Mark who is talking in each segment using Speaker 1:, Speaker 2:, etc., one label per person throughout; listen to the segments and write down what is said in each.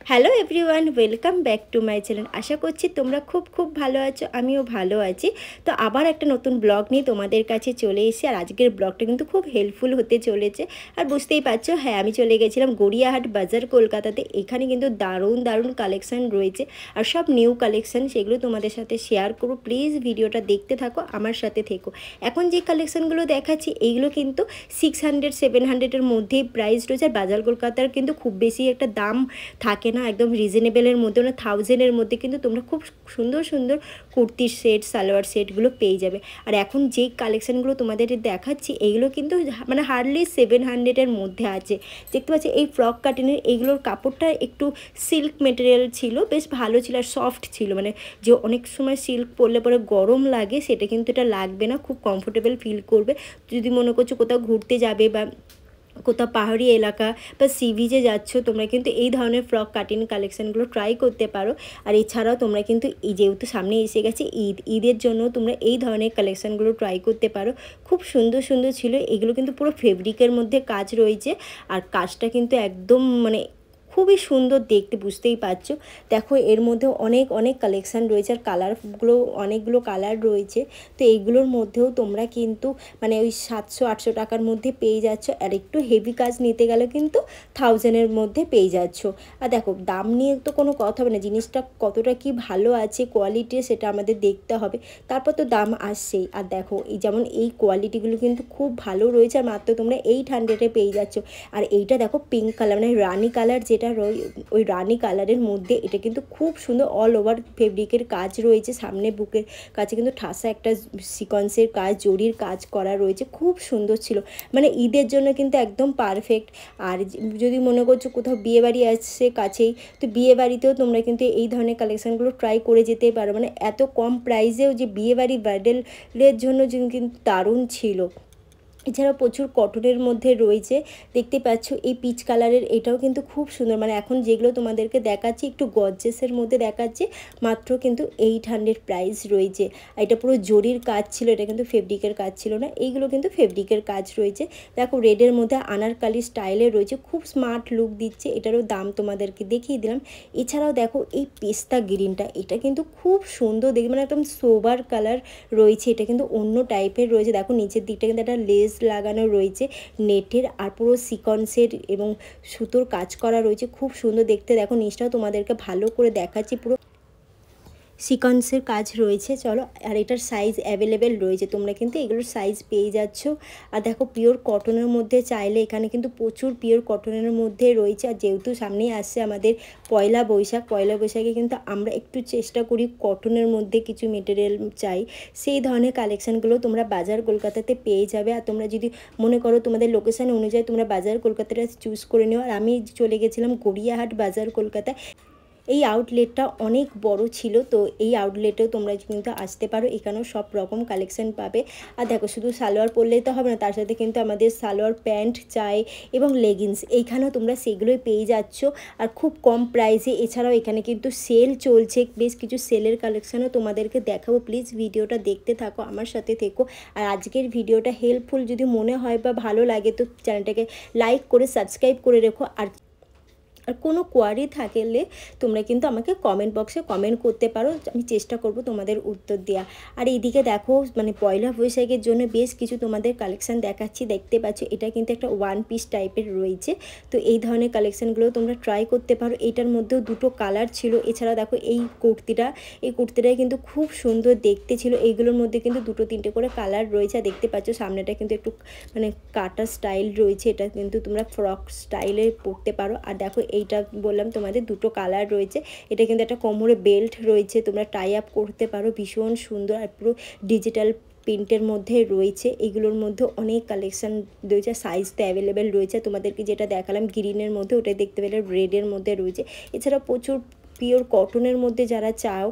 Speaker 1: Hello everyone, welcome back to my channel. আশা করছি তোমরা খুব খুব ভালো আছো, আমিও ভালো আছি। তো আবার একটা নতুন ব্লগ নিয়ে তোমাদের কাছে চলে এসেছি। আর আজকের ব্লগটা কিন্তু খুব হেল্পফুল হতে চলেছে। আর বুঝতেই পারছো, হ্যাঁ, আমি চলে গেছিলাম গড়িয়াহাট বাজার, কলকাতাতে। এখানে কিন্তু দারুণ দারুণ কালেকশান রয়েছে আর সব নিউ কালেকশান, সেগুলো তোমাদের সাথে শেয়ার করবো। প্লিজ ভিডিওটা দেখতে থাকো, আমার সাথে থেকো। এখন যে কালেকশানগুলো দেখাচ্ছি এইগুলো কিন্তু 600-700-এর মধ্যেই প্রাইস রয়েছে। আর বাজার কলকাতার কিন্তু খুব বেশি একটা দাম থাকে না, একদম রিজনেবলের মধ্যে, মানে 1000-এর মধ্যে কিন্তু তোমরা খুব সুন্দর সুন্দর কুর্তির সেট, সালোয়ার সেটগুলো পেয়ে যাবে। আর এখন যেই কালেকশানগুলো তোমাদের দেখাচ্ছি এইগুলো কিন্তু মানে হার্ডলি 700-এর মধ্যে আছে। দেখতে পাচ্ছি এই ফ্রক কাটিনের এইগুলোর কাপড়টা একটু সিল্ক মেটেরিয়াল ছিল, বেশ ভালো ছিল আর সফট ছিল। মানে যে অনেক সময় সিল্ক পরলে পরে গরম লাগে, সেটা কিন্তু এটা লাগবে না, খুব কমফোর্টেবল ফিল করবে। যদি মনে করছো কোথাও ঘুরতে যাবে বা কোথাও পাহাড়ি এলাকা বা সি বিচে যাচ্ছ, তোমরা কিন্তু এই ধরনের ফ্রক কাটিং কালেকশানগুলো ট্রাই করতে পারো। আর এছাড়াও তোমরা কিন্তু এই যেহেতু সামনে এসে গেছে ঈদের জন্য তোমরা এই ধরনের কালেকশানগুলো ট্রাই করতে পারো। খুব সুন্দর সুন্দর ছিল এগুলো, কিন্তু পুরো ফেব্রিকের মধ্যে কাজ রয়েছে। আর কাজটা কিন্তু একদম মানে খুবই সুন্দর দেখতে, বুঝতেই পারছো। দেখো এর মধ্যে অনেক অনেক কালেকশান রয়েছে আর কালারগুলো, অনেকগুলো কালার রয়েছে। তো এইগুলোর মধ্যেও তোমরা কিন্তু মানে ওই 700-800 টাকার মধ্যে পেয়ে যাচ্ছ। আর একটু হেভি কাজ নিতে গেলে কিন্তু 1000-এর মধ্যে পেয়ে যাচ্ছ। আর দেখো দাম নিয়ে তো কোনো কথা হবে না, জিনিসটা কতটা কি ভালো আছে কোয়ালিটি, সেটা আমাদের দেখতে হবে, তারপর তো দাম আসছেই। আর দেখো এই যেমন এই কোয়ালিটিগুলো কিন্তু খুব ভালো রয়েছে আর মাত্র তোমরা 800-এ পেয়ে যাচ্ছ। আর এইটা দেখো পিঙ্ক কালার, মানে রানি কালার যেটা ওই রানি কালারের মধ্যে, এটা কিন্তু খুব সুন্দর অল ওভার ফেব্রিকের কাজ রয়েছে। সামনে বুকের কাছে কিন্তু ঠাসা একটা সিকোয়েন্সের কাজ, জরির কাজ করা রয়েছে, খুব সুন্দর ছিল। মানে ঈদের জন্য কিন্তু একদম পারফেক্ট। আর যদি মনে করছো কোথাও বিয়েবাড়ি আসছে কাছেই, তো বিয়েবাড়িতেও তোমরা কিন্তু এই ধরনের কালেকশানগুলো ট্রাই করে যেতেই পারো। মানে এত কম প্রাইসেও যে বিয়েবাড়ি ব্রাইডালের জন্য কিন্তু দারুণ ছিল। এছাড়াও প্রচুর কটনের মধ্যে রয়েছে, দেখতে পাচ্ছ এই পিচ কালারের, এটাও কিন্তু খুব সুন্দর। মানে এখন যেগুলো তোমাদেরকে দেখাচ্ছি একটু গর্জেসের মধ্যে দেখাচ্ছে, মাত্র কিন্তু 800 প্রাইস রয়েছে। আর এটা পুরো জরির কাজ ছিল, এটা কিন্তু ফেব্রিকের কাজ ছিল না, এইগুলো কিন্তু ফেব্রিকের কাজ রয়েছে। দেখো রেডের মধ্যে আনারকালি স্টাইলে রয়েছে, খুব স্মার্ট লুক দিচ্ছে। এটারও দাম তোমাদেরকে দেখিয়ে দিলাম। এছাড়াও দেখো এই পেস্তা গ্রিনটা, এটা কিন্তু খুব সুন্দর দেখে, মানে একদম সোবার কালার রয়েছে। এটা কিন্তু অন্য টাইপের রয়েছে। দেখো নিচের দিকটা কিন্তু একটা লেস লাগানো রয়েছে নেটের, আর পুরো সিকোয়েন্সের এবং সুতোর কাজ করা রয়েছে, খুব সুন্দর দেখতে। দেখো নিচটাও তোমাদেরকে ভালো করে দেখাচ্ছি, পুরো সিকোয়েন্সের কাজ রয়েছে। চলো, আর এটার সাইজ অ্যাভেলেবেল রয়েছে, তোমরা কিন্তু এগুলোর সাইজ পেয়ে যাচ্ছ। আর দেখো পিওর কটনের মধ্যে চাইলে এখানে কিন্তু প্রচুর পিওর কটনের মধ্যে রয়েছে। আর যেহেতু সামনেই আসছে আমাদের পয়লা বৈশাখ, পয়লা বৈশাখে কিন্তু আমরা একটু চেষ্টা করি কটনের মধ্যে কিছু মেটেরিয়াল চাই, সেই ধরনের কালেকশানগুলো তোমরা বাজার কলকাতাতে পেয়ে যাবে। আর তোমরা যদি মনে করো তোমাদের লোকেশান অনুযায়ী তোমরা বাজার কলকাতাটা চুজ করে নিও। আর আমি চলে গেছিলাম গড়িয়াহাট বাজার কলকাতায়। এই আউটলেটটা অনেক বড় ছিল, তো এই আউটলেটেও তোমরা কিন্তু আসতে পারো, এখানেও সব রকম কালেকশান পাবে। আর দেখো শুধু সালোয়ার পরলেই তো হবে না, তার সাথে কিন্তু আমাদের সালোয়ার প্যান্ট চাই এবং লেগিংস, এইখানেও তোমরা সেগুলোই পেয়ে যাচ্ছ আর খুব কম প্রাইসে। এছাড়াও এখানে কিন্তু সেল চলছে, বেশ কিছু সেলের কালেকশানও তোমাদেরকে দেখাবো। প্লিজ ভিডিওটা দেখতে থাকো, আমার সাথে থেকো। আর আজকের ভিডিওটা হেল্পফুল যদি মনে হয় বা ভালো লাগে, তো চ্যানেলটাকে লাইক করে সাবস্ক্রাইব করে রেখো। আর কোনো কোয়ারি থাকলে তোমরা কিন্তু আমাকে কমেন্ট বক্সে কমেন্ট করতে পারো, আমি চেষ্টা করব তোমাদের উত্তর দেওয়া। আর এইদিকে দেখো মানে পয়লা বৈশাখের জন্য বেশ কিছু তোমাদের কালেকশান দেখাচ্ছি, দেখতে পাচ্ছ এটা কিন্তু একটা ওয়ান পিস টাইপের রয়েছে। তো এই ধরনের কালেকশানগুলো তোমরা ট্রাই করতে পারো। এইটার মধ্যেও দুটো কালার ছিল। এছাড়া দেখো এই কুর্তিটাই কিন্তু খুব সুন্দর দেখতে ছিল। এইগুলোর মধ্যে কিন্তু 2-3টে করে কালার রয়েছে। আর দেখতে পাচ্ছ সামনেটা কিন্তু একটু মানে কাটা স্টাইল রয়েছে, এটা কিন্তু তোমরা ফ্রক স্টাইলে পরতে পারো। আর দেখো এইটা বললাম তোমাদের দুটো কালার রয়েছে, এটা কিন্তু একটা কোমরে বেল্ট রয়েছে, তোমরা টাই আপ করতে পারো, ভীষণ সুন্দর। আর পুরো ডিজিটাল প্রিন্টের মধ্যে রয়েছে। এগুলোর মধ্যে অনেক কালেকশান রয়েছে, সাইজ তো অ্যাভেলেবেল রয়েছে। তোমাদেরকে যেটা দেখালাম গ্রিনের মধ্যে, ওটাই দেখতে পেলে রেডের মধ্যে রয়েছে। এছাড়া প্রচুর পিওর কটনের মধ্যে যারা চাও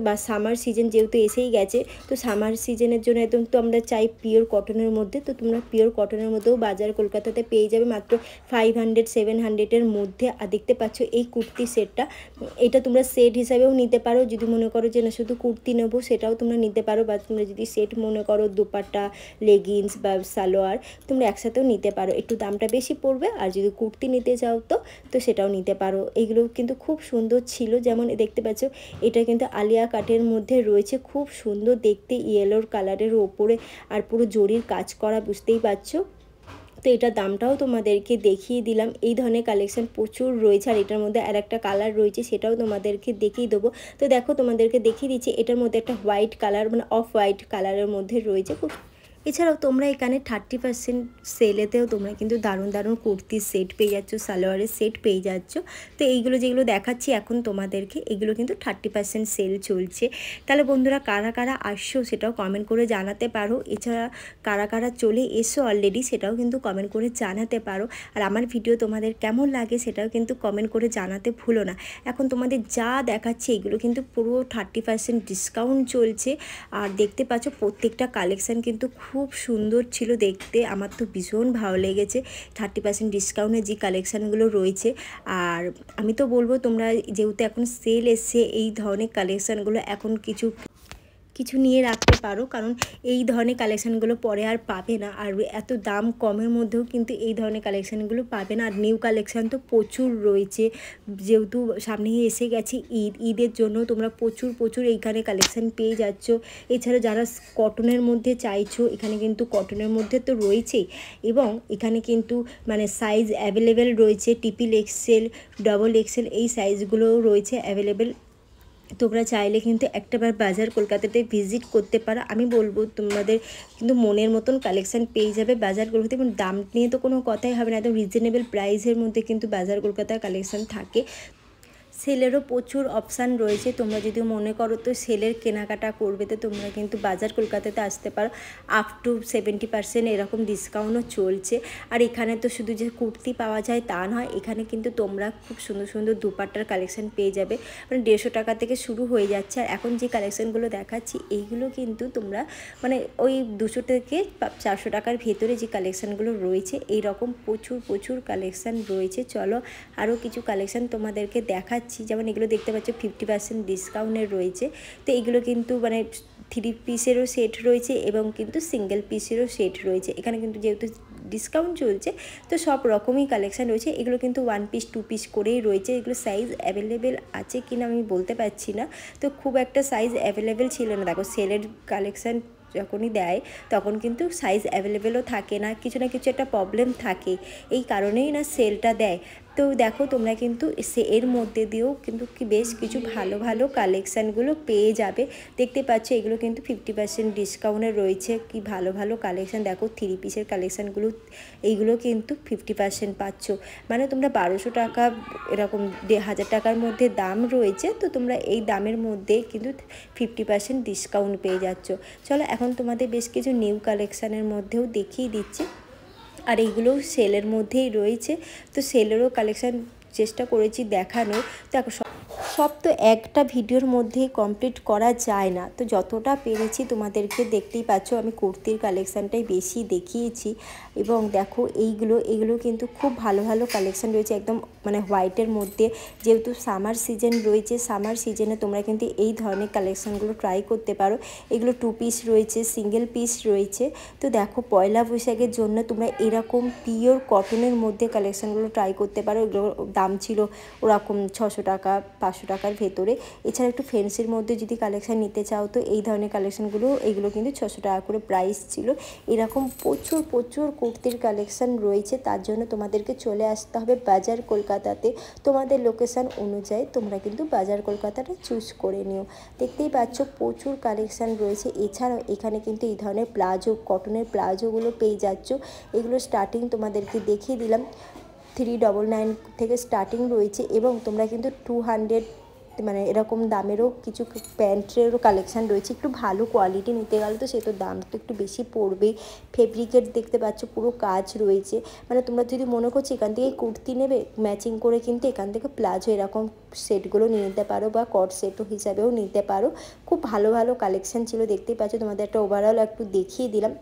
Speaker 1: বা সামার সিজন যেহেতু এসেই গেছে, তো সামার সিজনের জন্য একদম তো আমরা চাই পিওর কটনের মধ্যে। তো তোমরা পিওর কটনের মধ্যেও বাজার কলকাতাতে পেয়ে যাবে মাত্র 500-700-এর মধ্যে। আর দেখতে পাচ্ছ এই কুর্তি সেটটা, এটা তোমরা সেট হিসাবেও নিতে পারো, যদি মনে করো যে না শুধু কুর্তি নেবো সেটাও তোমরা নিতে পারো, বা তোমরা যদি সেট মনে করো দোপাট্টা, লেগিংস বা সালোয়ার তোমরা একসাথেও নিতে পারো, একটু দামটা বেশি পড়বে। আর যদি কুর্তি নিতে চাও তো সেটাও নিতে পারো। এগুলো কিন্তু খুব সুন্দর ছিল, যেমন দেখতে পাচ্ছ এটা কিন্তু আলিয়া কাটের মধ্যে রয়েছে, খুব সুন্দর দেখতে, ইয়েলোর কালারের ওপরে আর পুরো জরির কাজ করা, বুঝতেই পারছো। তো এটার দামটাও তোমাদেরকে দেখিয়ে দিলাম। এই ধরনের কালেকশান প্রচুর রয়েছে, আর এটার মধ্যে আর একটা কালার রয়েছে সেটাও তোমাদেরকে দেখিয়ে দেবো। তো দেখো তোমাদেরকে দেখিয়ে দিচ্ছি, এটার মধ্যে একটা হোয়াইট কালার মানে অফ হোয়াইট কালারের মধ্যে রয়েছে। খুব এছাড়াও তোমরা এখানে 30% সেলেতেও তোমরা কিন্তু দারুণ দারুণ কুর্তির সেট পেয়ে যাচ্ছ, সালোয়ারের সেট পেয়ে যাচ্ছ। তো এইগুলো যেগুলো দেখাচ্ছি এখন তোমাদেরকে, এগুলো কিন্তু 30% সেল চলছে। তাহলে বন্ধুরা কারা কারা আসছো সেটাও কমেন্ট করে জানাতে পারো। এছাড়া কারা কারা চলে এসো অলরেডি সেটাও কিন্তু কমেন্ট করে জানাতে পারো। আর আমার ভিডিও তোমাদের কেমন লাগে সেটাও কিন্তু কমেন্ট করে জানাতে ভুলো না। এখন তোমাদের যা দেখাচ্ছে এগুলো কিন্তু পুরো 30% ডিসকাউন্ট চলছে। আর দেখতে পাচ্ছ প্রত্যেকটা কালেকশান কিন্তু খুব সুন্দর ছিল দেখতে, আমার তো ভীষণ ভালো লেগেছে 30% ডিসকাউন্টে যে কালেকশানগুলো রয়েছে। আর আমি তো বলবো তোমরা যেহেতু এখন সেল এসছে, এই ধরনের কালেকশানগুলো এখন কিছু নিয়ে রাখতে পারো, কারণ এই ধরনের কালেকশানগুলো পরে আর পাবে না। আর এত দাম কমের মধ্যেও কিন্তু এই ধরনের কালেকশানগুলো পাবে না। আর নিউ কালেকশান তো প্রচুর রয়েছে, যেহেতু সামনেই এসে গেছে ঈদের জন্য তোমরা প্রচুর এইখানে কালেকশান পেয়ে যাচ্ছ। এছাড়া যারা কটনের মধ্যে চাইছো, এখানে কিন্তু কটনের মধ্যে তো রয়েছেই, এবং এখানে কিন্তু মানে সাইজ অ্যাভেলেবেল রয়েছে, ট্রিপল এক্সেল, ডবল এক্সেল এই সাইজগুলোও রয়েছে অ্যাভেলেবেল। তোমরা চাইলে কিন্তু একটাবার বাজার কলকাতাতে ভিজিট করতে পারো। আমি বলবো তোমাদের কিন্তু মনের মতন কালেকশান পেয়ে যাবে বাজার কলকাতাতে, এবং দাম নিয়ে তো কোনো কথাই হবে না, একদম রিজনেবল প্রাইসের মধ্যে কিন্তু বাজার কলকাতার কালেকশান থাকে। সেলেরও প্রচুর অপশান রয়েছে, তোমরা যদি মনে করো তো সেলের কেনাকাটা করবে তো তোমরা কিন্তু বাজার কলকাতাতে আসতে পারো। আপ টু 70% এরকম ডিসকাউন্টও চলছে। আর এখানে তো শুধু যে কুর্তি পাওয়া যায় তা নয়, এখানে কিন্তু তোমরা খুব সুন্দর সুন্দর দুপাট্টার কালেকশান পেয়ে যাবে, মানে 150 টাকা থেকে শুরু হয়ে যাচ্ছে। আর এখন যে কালেকশানগুলো দেখাচ্ছি এইগুলো কিন্তু তোমরা মানে ওই 200 থেকে 400 টাকার ভেতরে যে কালেকশানগুলো রয়েছে, এই রকম প্রচুর কালেকশান রয়েছে। চলো আরও কিছু কালেকশান তোমাদেরকে দেখাচ্ছি। যেমন এগুলো দেখতে পাচ্ছ 50% ডিসকাউন্টের রয়েছে। তো এগুলো কিন্তু মানে 3 পিসেরও সেট রয়েছে এবং কিন্তু সিঙ্গেল পিসেরও সেট রয়েছে। এখানে কিন্তু যেহেতু ডিসকাউন্ট চলছে তো সব রকমই কালেকশান রয়েছে। এগুলো কিন্তু 1 পিস 2 পিস করেই রয়েছে। এগুলো সাইজ অ্যাভেলেবেল আছে কিনা আমি বলতে পারছি না, তো খুব একটা সাইজ অ্যাভেলেবেল ছিল না। দেখো সেলের কালেকশান যখনই দেয় তখন কিন্তু সাইজ অ্যাভেলেবেলও থাকে না, কিছু না কিছু একটা প্রবলেম থাকে, এই কারণেই না সেলটা দেয়। তো দেখো তোমরা কিন্তু এর মধ্যে দিয়েও কিন্তু বেশ কিছু ভালো কালেকশানগুলো পেয়ে যাবে। দেখতে পাচ্ছ এগুলো কিন্তু 50% ডিসকাউন্টে রয়েছে, কি ভালো কালেকশান। দেখো 3 পিসের কালেকশানগুলো এইগুলো কিন্তু 50% পাচ্ছ, মানে তোমরা 1200 টাকা এরকম 1000 টাকার মধ্যে দাম রয়েছে, তো তোমরা এই দামের মধ্যে কিন্তু 50% ডিসকাউন্ট পেয়ে যাচ্ছ। চলো এখন তোমাদের বেশ কিছু নিউ কালেকশানের মধ্যেও দেখিয়ে দিচ্ছি। আর এইগুলোও সেলের মধ্যেই রয়েছে, তো সেলেরও কালেকশান চেষ্টা করেছি দেখানোর। দেখো সব তো একটা ভিডিওর মধ্যেই কমপ্লিট করা যায় না, তো যতটা পেরেছি তোমাদেরকে দেখতেই পাচ্ছ আমি কুর্তির কালেকশানটাই বেশি দেখিয়েছি। এবং দেখো এইগুলো কিন্তু খুব ভালো কালেকশান রয়েছে, একদম মানে হোয়াইটের মধ্যে। যেহেতু সামার সিজন রয়েছে, সামার সিজনে তোমরা কিন্তু এই ধরনের কালেকশানগুলো ট্রাই করতে পারো। এগুলো 2 পিস রয়েছে, সিঙ্গেল পিস রয়েছে। তো দেখো পয়লা বৈশাখের জন্য তোমরা এরকম পিওর কটনের মধ্যে কালেকশানগুলো ট্রাই করতে পারো। এগুলোর দাম ছিল ওরকম 600 টাকা 500 টাকার ভেতরে। এছাড়া একটু ফ্যান্সির মধ্যে যদি কালেকশান নিতে চাও তো এই ধরনের কালেকশানগুলো এগুলো কিন্তু 600 টাকা করে প্রাইস ছিল। এরকম প্রচুর কুর্তির কালেকশান রয়েছে, তার জন্য তোমাদেরকে চলে আসতে হবে বাজার কলকাতাতে। তোমাদের লোকেশান অনুযায়ী তোমরা কিন্তু বাজার কলকাতাটা চুজ করে নিও। দেখতেই পাচ্ছ প্রচুর কালেকশান রয়েছে। এছাড়াও এখানে কিন্তু এই ধরনের প্লাজো, কটনের প্লাজোগুলো পেয়ে যাচ্ছ। এগুলো স্টার্টিং তোমাদেরকে দেখিয়ে দিলাম, 399 থেকে স্টার্টিং রয়েছে, এবং তোমরা কিন্তু 200 মানে এরকম দামেরও কিছু প্যান্টেরও কালেকশান রয়েছে। একটু ভালো কোয়ালিটি নিতে গেলে তো সে তো দাম তো একটু বেশি পড়বেই। ফেব্রিকের দেখতে পাচ্ছ পুরো কাজ রয়েছে, মানে তোমরা যদি মনে করছো এখান থেকে কুর্তি নেবে ম্যাচিং করে, কিন্তু এখান থেকে প্লাজো এরকম সেটগুলো নিয়ে নিতে পারো বা কট সেটও হিসাবেও নিতে পারো। খুব ভালো ভালো কালেকশান ছিল, দেখতেই পাচ্ছ। তোমাদের একটা ওভারঅল একটু দেখিয়ে দিলাম।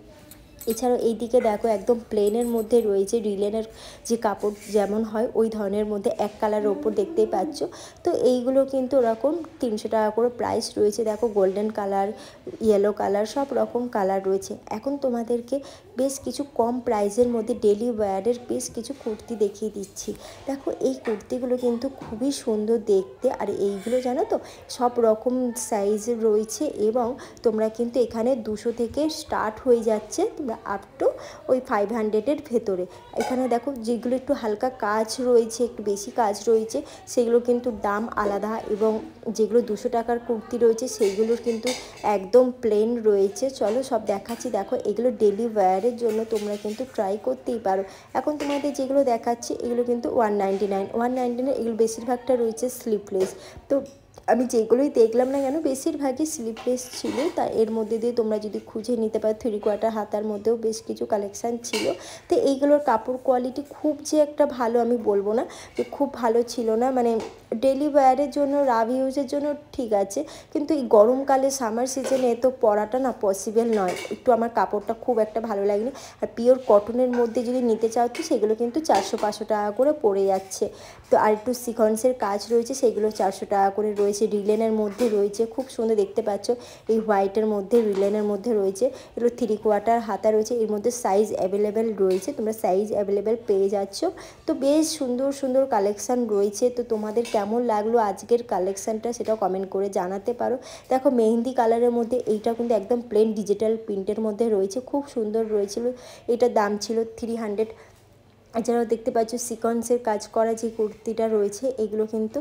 Speaker 1: এছাড়াও এই দিকে দেখো একদম প্লেনের মধ্যে রয়েছে রিলেনের যে কাপড় যেমন হয় ওই ধরনের মধ্যে এক কালারের ওপর দেখতেই পাচ্ছ। তো এইগুলো কিন্তু ওরকম 300 টাকা করে প্রাইস রয়েছে। দেখো গোল্ডেন কালার, ইয়েলো কালার, সব রকম কালার রয়েছে। এখন তোমাদেরকে বেশ কিছু কম প্রাইসের মধ্যে ডেলি ওয়্যারের বেশ কিছু কুর্তি দেখিয়ে দিচ্ছি। দেখো এই কুর্তিগুলো কিন্তু খুবই সুন্দর দেখতে, আর এইগুলো জানো তো সব রকম সাইজের রয়েছে, এবং তোমরা কিন্তু এখানে 200 থেকে স্টার্ট হয়ে যাচ্ছে, তোমরা আপ টু ওই 500-এর ভেতরে। এখানে দেখো যেগুলো একটু হালকা কাজ রয়েছে, একটু বেশি কাজ রয়েছে, সেগুলো কিন্তু দাম আলাদা, এবং যেগুলো 200 টাকার কুর্তি রয়েছে সেইগুলোর কিন্তু একদম প্লেন রয়েছে। চলো সব দেখাচ্ছি। দেখো এগুলো ডেলি ওয়্যারের জন্য তোমরা কিন্তু ট্রাই করতেই পারো। এখন তোমাদের যেগুলো দেখাচ্ছি এগুলো কিন্তু 199 এগুলো বেশিরভাগটা রয়েছে স্লিপলেস। তো আমি যেগুলোই দেখলাম না কেন বেশিরভাগই স্লিপলেস ছিল, তা এর মধ্যে দিয়ে তোমরা যদি খুঁজে নিতে পারো। 3/4 হাতার মধ্যেও বেশ কিছু কালেকশান ছিল। তো এইগুলোর কাপড় কোয়ালিটি খুব যে একটা ভালো আমি বলবো না, যে খুব ভালো ছিল না, মানে ডেলি ওয়্যারের জন্য রাফ ইউজের জন্য ঠিক আছে, কিন্তু এই গরমকালে সামার সিজনে তো পরাটা না পসিবল নয়। একটু আমার কাপড়টা খুব একটা ভালো লাগেনি। আর পিওর কটনের মধ্যে যদি নিতে চাও তো সেগুলো কিন্তু 400-500 টাকা করে পড়ে যাচ্ছে। তো আর একটু সিকোয়েন্সের কাজ রয়েছে, সেগুলো 400 টাকা করে রয়েছে। রিলেনের মধ্যে রয়েছে, খুব সুন্দর দেখতে পাচ্ছ। এই হোয়াইটের মধ্যে রিলেনের মধ্যে রয়েছে, এগুলো 3/4 হাতা রয়েছে। এর মধ্যে সাইজ অ্যাভেলেবেল রয়েছে, তোমরা সাইজ অ্যাভেলেবেল পেয়ে যাচ্ছ। তো বেশ সুন্দর সুন্দর কালেকশান রয়েছে। তো তোমাদের কেমন লাগলো আজকের কালেকশানটা সেটাও কমেন্ট করে জানাতে পারো। দেখো মেহেন্দি কালারের মধ্যে এইটা কিন্তু একদম প্লেন ডিজিটাল প্রিন্টের মধ্যে রয়েছে, খুব সুন্দর রয়েছিল। এটার দাম ছিল 300। এছাড়াও দেখতে পাচ্ছ সিকোয়েন্সের কাজ করা যে কুর্তিটা রয়েছে এগুলো কিন্তু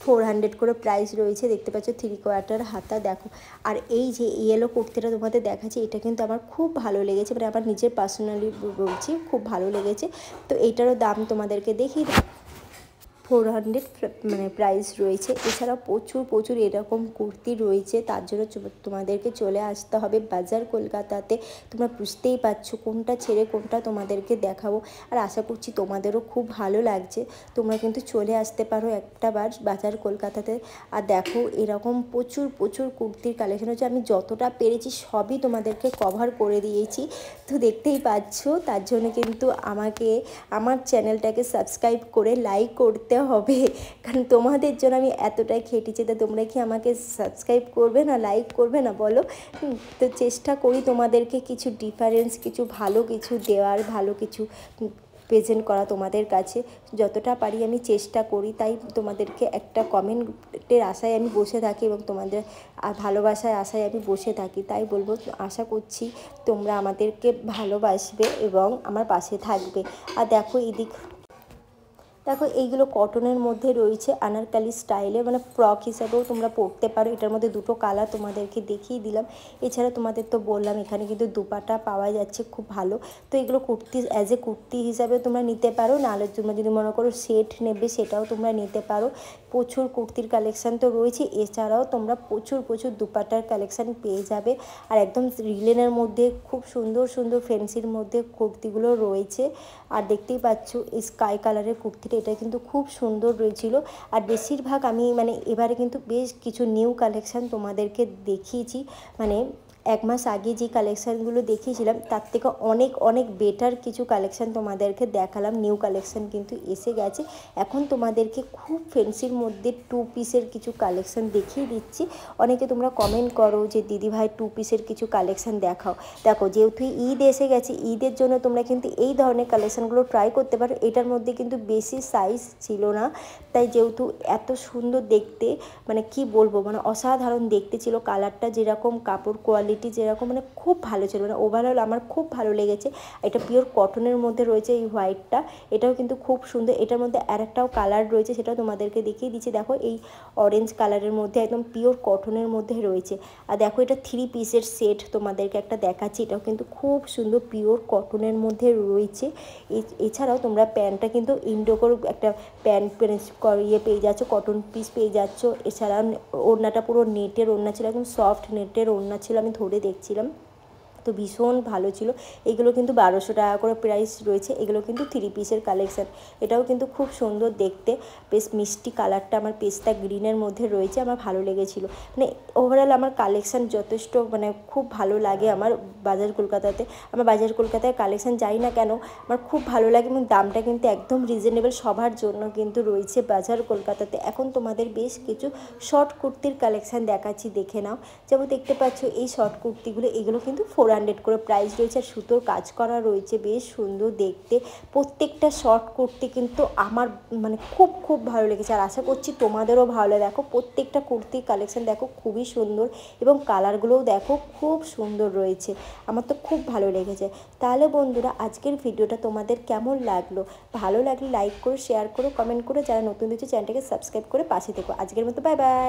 Speaker 1: 400 করে প্রাইস রয়েছে। দেখতে পাচ্ছ 3/4 হাতা। দেখো আর এই যে ইয়েলো কুর্তিটা তোমাদের দেখাচ্ছি, এটা কিন্তু আমার খুব ভালো লেগেছে, মানে আমার নিজের পার্সোনালি বলছি, খুব ভালো লেগেছে। তো এইটারও দাম তোমাদেরকে দেখিয়ে 400 মানে প্রাইস রয়েছে। এছাড়াও প্রচুর প্রচুর এরকম কুর্তি রয়েছে, তার জন্য তোমাদেরকে চলে আসতে হবে বাজার কলকাতাতে। তোমরা বুঝতেই পারছো কোনটা ছেড়ে কোনটা তোমাদেরকে দেখাবো, আর আশা করছি তোমাদেরও খুব ভালো লাগছে। তোমরা কিন্তু চলে আসতে পারো একটা বার বাজার কলকাতাতে। আর দেখো এরকম প্রচুর প্রচুর কুর্তির কালেকশন হচ্ছে, আমি যতটা পেরেছি সবই তোমাদেরকে কভার করে দিয়েছি। তো দেখতেই পাচ্ছ, তার জন্য কিন্তু আমাকে আমার চ্যানেলটাকে সাবস্ক্রাইব করে লাইক করতে হবে, কারণ তোমাদের জন্য আমি এতটাই খেটেছি। তো তোমরা কি আমাকে সাবস্ক্রাইব করবে না, লাইক করবে না বলো? তো চেষ্টা করি তোমাদেরকে কিছু ডিফারেন্স, কিছু ভালো কিছু দেওয়ার, ভালো কিছু প্রেজেন্ট করা তোমাদের কাছে। যতটা পারি আমি চেষ্টা করি, তাই তোমাদেরকে একটা কমেন্টের আশায় আমি বসে থাকি, এবং তোমাদের ভালোবাসার আশায় আমি বসে থাকি। তাই বলবো, আশা করছি তোমরা আমাদেরকে ভালোবাসবে এবং আমার পাশে থাকবে। আর দেখো দেখো এইগুলো কটনের মধ্যে রয়েছে, আনারকালি স্টাইলে, মানে ফ্রক হিসাবেও তোমরা পরতে পারো। এটার মধ্যে দুটো কালার তোমাদেরকে দেখিয়ে দিলাম। এছাড়া তোমাদের তো বললাম এখানে কিন্তু দুপাটা পাওয়া যাচ্ছে খুব ভালো। তো এগুলো কুর্তি অ্যাজ এ কুর্তি হিসাবে তোমরা নিতে পারো, নাহলে তোমরা যদি মনে করো সেট নেবে সেটাও তোমরা নিতে পারো। প্রচুর কুর্তির কালেকশান তো রয়েছে, এছাড়াও তোমরা প্রচুর প্রচুর দুপাটার কালেকশান পেয়ে যাবে। আর একদম রিলেনের মধ্যে খুব সুন্দর সুন্দর ফ্যান্সির মধ্যে কুর্তিগুলো রয়েছে। আর দেখতেই পাচ্ছ এই স্কাই কালারের কুর্তিটা, এটা কিন্তু খুব সুন্দর রয়েছিল। আর বেশিরভাগ আমি মানে এবারে কিন্তু বেশ কিছু নিউ কালেকশান তোমাদেরকে দেখিয়েছি, মানে 1 মাস আগে যে কালেকশানগুলো দেখিয়েছিলাম তার থেকে অনেক অনেক বেটার কিছু কালেকশান তোমাদেরকে দেখালাম। নিউ কালেকশান কিন্তু এসে গেছে। এখন তোমাদেরকে খুব ফ্যান্সির মধ্যে 2 পিসের কিছু কালেকশান দেখিয়ে দিচ্ছি। অনেকে তোমরা কমেন্ট করো যে দিদিভাই 2 পিসের কিছু কালেকশান দেখাও। দেখো যেহেতু ঈদ এসে গেছে, ঈদের জন্য তোমরা কিন্তু এই ধরনের কালেকশানগুলো ট্রাই করতে পারো। এটার মধ্যে কিন্তু বেশি সাইজ ছিল না, তাই যেহেতু এত সুন্দর দেখতে, মানে কি বলবো, মানে অসাধারণ দেখতে ছিল। কালারটা যেরকম, কাপড় কোয়ালিটি যেরকম, মানে খুব ভালো ছিল, মানে ওভারঅল আমার খুব ভালো লেগেছে। এটা পিওর কটনের মধ্যে রয়েছে এই হোয়াইটটা, এটাও কিন্তু খুব সুন্দর। এটার মধ্যে আরেকটাও কালার রয়েছে, সেটাও তোমাদেরকে দেখিয়ে দিচ্ছি। দেখো এই অরেঞ্জ কালারের মধ্যে একদম পিওর কটনের মধ্যে রয়েছে। আর দেখো এটা 3 পিসের সেট তোমাদেরকে একটা দেখাচ্ছি, এটাও কিন্তু খুব সুন্দর পিওর কটনের মধ্যে রয়েছে। এছাড়াও তোমরা প্যান্টটা কিন্তু ইন্ডোকোর একটা প্যান্ট ইয়ে পেয়ে যাচ্ছ, কটন পিস পেয়ে যাচ্ছ। এছাড়া ওড়নাটা পুরো নেটের ওড়না ছিল, একদম সফট নেটের ওড়না ছিল, আমি ধরে দেখছিলাম, তো ভীষণ ভালো ছিল। এগুলো কিন্তু 1200 টাকা করে প্রাইস রয়েছে। এগুলো কিন্তু 3 পিসের কালেকশান। এটাও কিন্তু খুব সুন্দর দেখতে, বেশ মিষ্টি কালারটা আমার পেস্তা গ্রিনের মধ্যে রয়েছে, আমার ভালো লেগেছিলো। মানে ওভারঅল আমার কালেকশান যথেষ্ট, মানে খুব ভালো লাগে আমার বাজার কলকাতাতে। আমার বাজার কলকাতায় কালেকশান যাই না কেন আমার খুব ভালো লাগে, এবং দামটা কিন্তু একদম রিজনেবল, সবার জন্য কিন্তু রয়েছে বাজার কলকাতাতে। এখন তোমাদের বেশ কিছু শর্ট কুর্তির কালেকশান দেখাচ্ছি, দেখে নাও। যেমন দেখতে পাচ্ছ এই শর্ট কুর্তিগুলো, এগুলো কিন্তু 400 করে প্রাইস রয়েছে, আর সুতোর কাজ করা রয়েছে, বেশ সুন্দর দেখতে। প্রত্যেকটা শর্ট কুর্তি কিন্তু আমার মানে খুব খুব ভালো লেগেছে, আর আশা করছি তোমাদেরও ভালো। দেখো প্রত্যেকটা কুর্তির কালেকশান দেখো খুবই সুন্দর, এবং কালারগুলোও দেখো খুব সুন্দর রয়েছে, আমার তো খুব ভালো লেগেছে। তাহলে বন্ধুরা আজকের ভিডিওটা তোমাদের কেমন লাগলো? ভালো লাগলে লাইক করো, শেয়ার করো, কমেন্ট করো। যারা নতুন দিচ্ছে চ্যানেলটাকে সাবস্ক্রাইব করে পাশে থেকো। আজকের মতো বাই বাই।